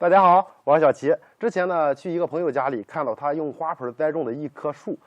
大家好，我是小齐。之前呢，去一个朋友家里，看到他用花盆栽种的一棵树，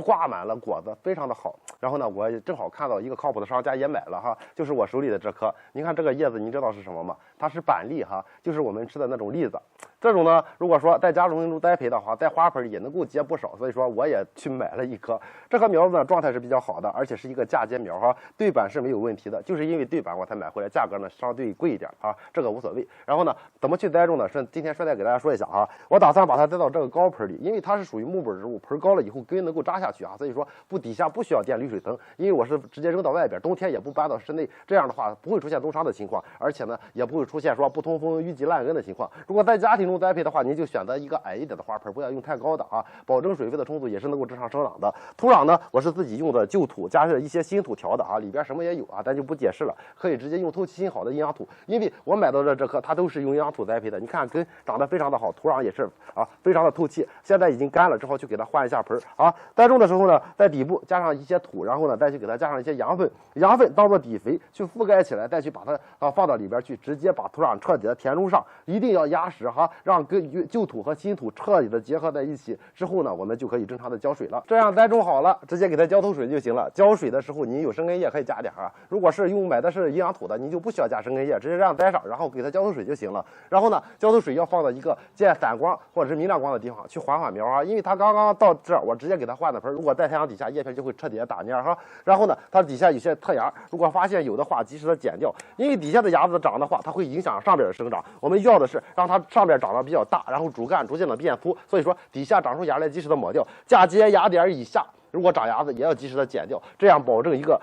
挂满了果子，非常的好。然后呢，我正好看到一个靠谱的商家也买了哈，就是我手里的这棵。您看这个叶子，您知道是什么吗？它是板栗哈，就是我们吃的那种栗子。这种呢，如果说在家中栽培的话，在花盆里也能够结不少，所以说我也去买了一棵。这棵苗子呢，状态是比较好的，而且是一个嫁接苗哈，对板是没有问题的。就是因为对板我才买回来，价格呢相对贵一点啊，这个无所谓。然后呢，怎么去栽种呢？今天顺带给大家说一下啊，我打算把它栽到这个高盆里，因为它是属于木本植物，盆高了以后根能够扎下去啊，所以说底下不需要垫滤水层，因为我是直接扔到外边，冬天也不搬到室内，这样的话不会出现冻伤的情况，而且呢也不会出现说不通风、淤积烂根的情况。如果在家庭中栽培的话，您就选择一个矮一点的花盆，不要用太高的啊，保证水分的充足，也是能够正常生长的。土壤呢，我是自己用的旧土，加上一些新土调的啊，里边什么也有啊，咱就不解释了，可以直接用透气性好的营养土，因为我买到的这棵它都是用营养土栽培的，你看根长得非常的好，土壤也是啊非常的透气，现在已经干了，正好去给它换一下盆啊。栽种的时候呢，在底部加上一些土，然后呢再去给它加上一些养分，养分当做底肥去覆盖起来，再去把它放到里边去，直接把土壤彻底的填充上，一定要压实哈，让旧土和新土彻底的结合在一起之后呢，我们就可以正常的浇水了。这样栽种好了，直接给它浇透水就行了。浇水的时候，您有生根叶可以加点啊。如果是买的是营养土的，您就不需要加生根叶，直接这样栽上，然后给它浇透水就行了。然后呢，浇透水要放到一个见散光或者是明亮光的地方去缓缓苗啊，因为它刚刚到这儿，我直接给它换的盆，如果在太阳底下，叶片就会彻底的打蔫哈。然后呢，它底下有些特芽，如果发现有的话，及时的剪掉，因为底下的芽子长的话，它会影响上边的生长。我们要的是让它上边长得比较大，然后主干逐渐的变粗，所以说底下长出芽来及时的抹掉，嫁接芽点以下如果长芽子也要及时的剪掉，这样保证一个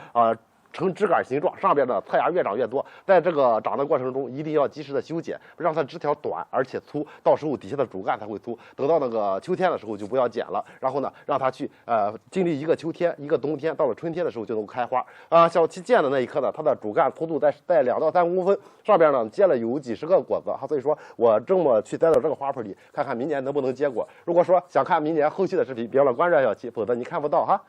呈枝杆形状，上边的侧芽越长越多。在这个长的过程中，一定要及时的修剪，让它枝条短而且粗，到时候底下的主干才会粗。等到那个秋天的时候就不要剪了，然后呢，让它去经历一个秋天一个冬天，到了春天的时候就能开花啊。小七见的那一棵呢，它的主干粗度在2到3公分，上边呢结了有几十个果子哈，所以说我这么去栽到这个花盆里，看看明年能不能结果。如果说想看明年后续的视频，别忘了关注小七，否则你看不到哈。